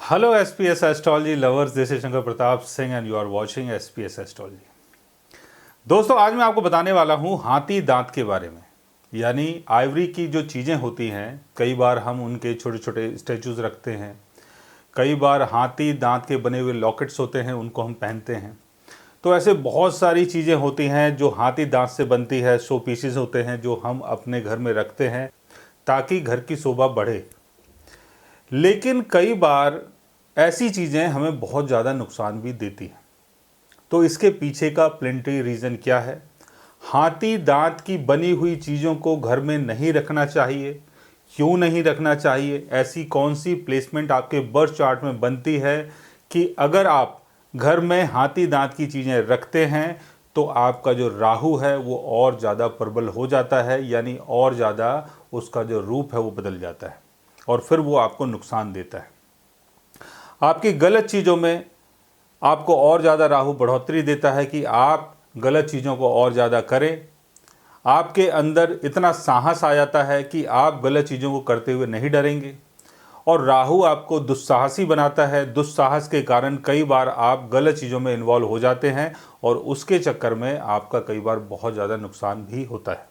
Hello SPS Astrology lovers, this is Shankar Pratap Singh and you are watching SPS astrology. दोस्तों, आज मैं आपको बताने वाला हूँ हाथी दांत के बारे में। यानी आइवरी की जो चीज़ें होती हैं, कई बार हम उनके छोटे छोटे स्टैचूज़ रखते हैं, कई बार हाथी दांत के बने हुए लॉकेट्स होते हैं, उनको हम पहनते हैं। तो ऐसे बहुत सारी चीज़ें होती हैं जो हाथी दांत से बनती है, शो पीसेस होते हैं जो हम अपने घर में रखते हैं ताकि घर की शोभा बढ़े। लेकिन कई बार ऐसी चीज़ें हमें बहुत ज़्यादा नुकसान भी देती हैं। तो इसके पीछे का प्लेंटी रीज़न क्या है? हाथी दांत की बनी हुई चीज़ों को घर में नहीं रखना चाहिए, क्यों नहीं रखना चाहिए? ऐसी कौन सी प्लेसमेंट आपके बर्थ चार्ट में बनती है कि अगर आप घर में हाथी दांत की चीज़ें रखते हैं तो आपका जो राहु है वो और ज़्यादा प्रबल हो जाता है, यानी और ज़्यादा उसका जो रूप है वो बदल जाता है और फिर वो आपको नुकसान देता है। आपकी गलत चीज़ों में आपको और ज़्यादा राहु बढ़ोतरी देता है कि आप गलत चीज़ों को और ज़्यादा करें। आपके अंदर इतना साहस आ जाता है कि आप गलत चीज़ों को करते हुए नहीं डरेंगे। और राहु आपको दुस्साहसी बनाता है। दुस्साहस के कारण कई बार आप गलत चीज़ों में इन्वॉल्व हो जाते हैं और उसके चक्कर में आपका कई बार बहुत ज़्यादा नुकसान भी होता है।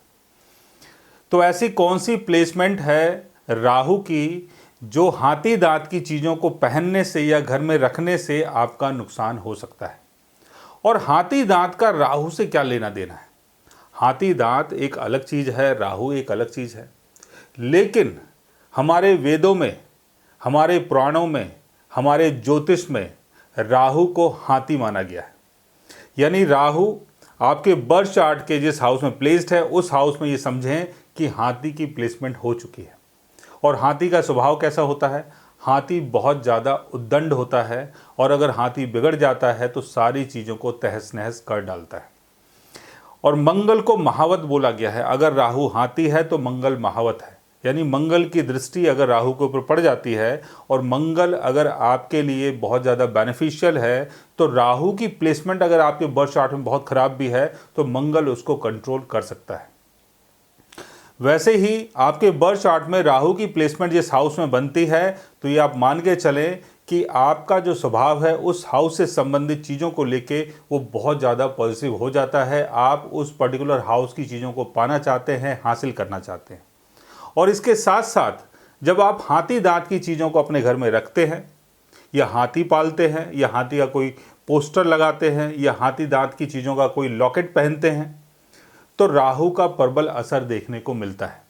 तो ऐसी कौन सी प्लेसमेंट है राहु की जो हाथी दांत की चीज़ों को पहनने से या घर में रखने से आपका नुकसान हो सकता है? और हाथी दांत का राहु से क्या लेना देना है? हाथी दांत एक अलग चीज़ है, राहु एक अलग चीज़ है। लेकिन हमारे वेदों में, हमारे पुराणों में, हमारे ज्योतिष में राहु को हाथी माना गया है। यानी राहु आपके बर्थ चार्ट के जिस हाउस में प्लेस्ड है उस हाउस में ये समझें कि हाथी की प्लेसमेंट हो चुकी है। और हाथी का स्वभाव कैसा होता है? हाथी बहुत ज़्यादा उद्दंड होता है और अगर हाथी बिगड़ जाता है तो सारी चीज़ों को तहस नहस कर डालता है। और मंगल को महावत बोला गया है। अगर राहु हाथी है तो मंगल महावत है, यानी मंगल की दृष्टि अगर राहु के ऊपर पड़ जाती है और मंगल अगर आपके लिए बहुत ज़्यादा बेनिफिशियल है तो राहु की प्लेसमेंट अगर आपके बर्थ चार्ट में बहुत ख़राब भी है तो मंगल उसको कंट्रोल कर सकता है। वैसे ही आपके बर्थ चार्ट में राहु की प्लेसमेंट जिस हाउस में बनती है तो ये आप मान के चलें कि आपका जो स्वभाव है उस हाउस से संबंधित चीज़ों को लेके वो बहुत ज़्यादा पॉजिटिव हो जाता है। आप उस पर्टिकुलर हाउस की चीज़ों को पाना चाहते हैं, हासिल करना चाहते हैं। और इसके साथ साथ जब आप हाथी दांत की चीज़ों को अपने घर में रखते हैं या हाथी पालते हैं या हाथी का कोई पोस्टर लगाते हैं या हाथी दांत की चीज़ों का कोई लॉकेट पहनते हैं तो राहु का प्रबल असर देखने को मिलता है।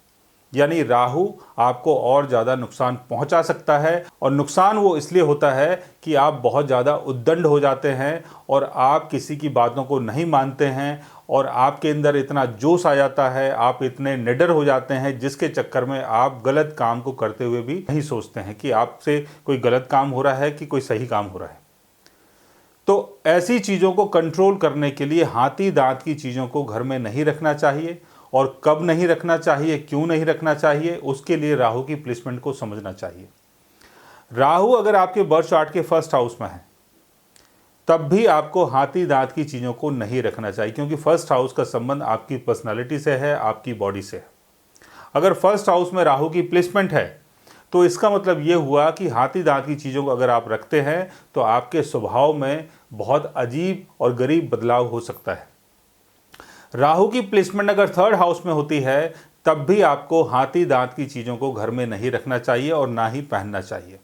यानी राहु आपको और ज़्यादा नुकसान पहुंचा सकता है। और नुकसान वो इसलिए होता है कि आप बहुत ज़्यादा उद्दंड हो जाते हैं और आप किसी की बातों को नहीं मानते हैं और आपके अंदर इतना जोश आ जाता है, आप इतने निडर हो जाते हैं जिसके चक्कर में आप गलत काम को करते हुए भी नहीं सोचते हैं कि आपसे कोई गलत काम हो रहा है कि कोई सही काम हो रहा है। तो ऐसी चीज़ों को कंट्रोल करने के लिए हाथी दांत की चीज़ों को घर में नहीं रखना चाहिए। और कब नहीं रखना चाहिए, क्यों नहीं रखना चाहिए, उसके लिए राहु की प्लेसमेंट को समझना चाहिए। राहु अगर आपके बर्थ चार्ट के फर्स्ट हाउस में है तब भी आपको हाथी दांत की चीज़ों को नहीं रखना चाहिए, क्योंकि फर्स्ट हाउस का संबंध आपकी पर्सनालिटी से है, आपकी बॉडी से है। अगर फर्स्ट हाउस में राहु की प्लेसमेंट है तो इसका मतलब ये हुआ कि हाथी दांत की चीज़ों को अगर आप रखते हैं तो आपके स्वभाव में बहुत अजीब और गरीब बदलाव हो सकता है। राहु की प्लेसमेंट अगर थर्ड हाउस में होती है तब भी आपको हाथी दांत की चीज़ों को घर में नहीं रखना चाहिए और ना ही पहनना चाहिए,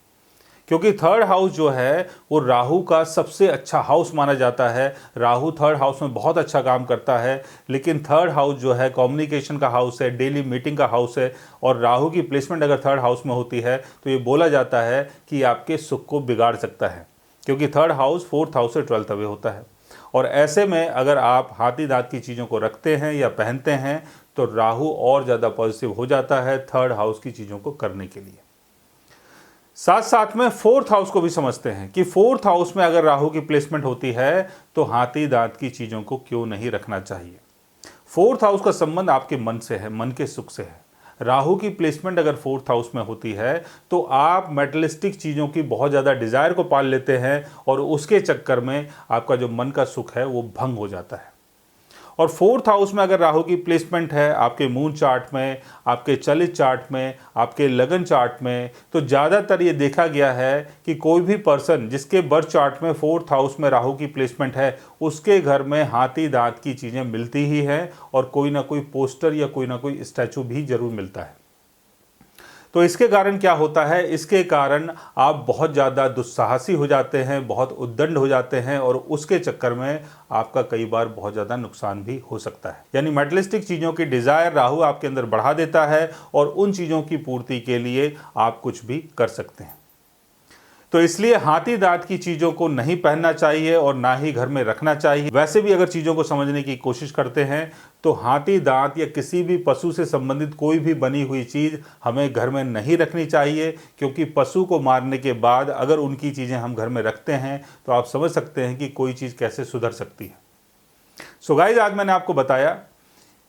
क्योंकि थर्ड हाउस जो है वो राहु का सबसे अच्छा हाउस माना जाता है। राहु थर्ड हाउस में बहुत अच्छा काम करता है, लेकिन थर्ड हाउस जो है कम्युनिकेशन का हाउस है, डेली मीटिंग का हाउस है। और राहु की प्लेसमेंट अगर थर्ड हाउस में होती है तो ये बोला जाता है कि आपके सुख को बिगाड़ सकता है, क्योंकि थर्ड हाउस फोर्थ हाउस से 12th अवे होता है। और ऐसे में अगर आप हाथी दांत की चीज़ों को रखते हैं या पहनते हैं तो राहु और ज़्यादा पॉजिटिव हो जाता है थर्ड हाउस की चीज़ों को करने के लिए। साथ साथ में फोर्थ हाउस को भी समझते हैं कि फोर्थ हाउस में अगर राहु की प्लेसमेंट होती है तो हाथी दांत की चीज़ों को क्यों नहीं रखना चाहिए। फोर्थ हाउस का संबंध आपके मन से है, मन के सुख से है। राहु की प्लेसमेंट अगर फोर्थ हाउस में होती है तो आप मेटलिस्टिक चीज़ों की बहुत ज़्यादा डिज़ायर को पाल लेते हैं और उसके चक्कर में आपका जो मन का सुख है वो भंग हो जाता है। और 4th हाउस में अगर राहु की प्लेसमेंट है आपके मून चार्ट में, आपके चलित चार्ट में, आपके लगन चार्ट में, तो ज़्यादातर ये देखा गया है कि कोई भी पर्सन जिसके बर्थ चार्ट में 4th हाउस में राहु की प्लेसमेंट है उसके घर में हाथी दांत की चीज़ें मिलती ही हैं और कोई ना कोई पोस्टर या कोई ना कोई स्टैचू भी जरूर मिलता है। तो इसके कारण क्या होता है, इसके कारण आप बहुत ज़्यादा दुस्साहसी हो जाते हैं, बहुत उद्दंड हो जाते हैं और उसके चक्कर में आपका कई बार बहुत ज़्यादा नुकसान भी हो सकता है। यानी मेटलिस्टिक चीज़ों की डिज़ायर राहु आपके अंदर बढ़ा देता है और उन चीज़ों की पूर्ति के लिए आप कुछ भी कर सकते हैं। तो इसलिए हाथी दांत की चीज़ों को नहीं पहनना चाहिए और ना ही घर में रखना चाहिए। वैसे भी अगर चीज़ों को समझने की कोशिश करते हैं तो हाथी दांत या किसी भी पशु से संबंधित कोई भी बनी हुई चीज़ हमें घर में नहीं रखनी चाहिए, क्योंकि पशु को मारने के बाद अगर उनकी चीज़ें हम घर में रखते हैं तो आप समझ सकते हैं कि कोई चीज़ कैसे सुधर सकती है। सो गाइस, आज मैंने आपको बताया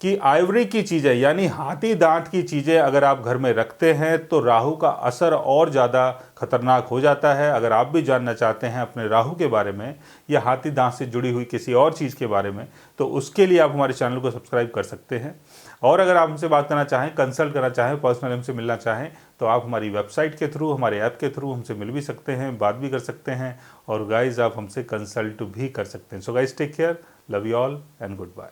कि आइवरी की चीज़ें यानी हाथी दांत की चीज़ें अगर आप घर में रखते हैं तो राहु का असर और ज़्यादा खतरनाक हो जाता है। अगर आप भी जानना चाहते हैं अपने राहु के बारे में या हाथी दांत से जुड़ी हुई किसी और चीज़ के बारे में, तो उसके लिए आप हमारे चैनल को सब्सक्राइब कर सकते हैं। और अगर आप हमसे बात करना चाहें, कंसल्ट करना चाहें, पर्सनल हमसे मिलना चाहें, तो आप हमारी वेबसाइट के थ्रू, हमारे ऐप के थ्रू हमसे मिल भी सकते हैं, बात भी कर सकते हैं और गाइज आप हमसे कंसल्ट भी कर सकते हैं। So guys, take care, love you all and good bye.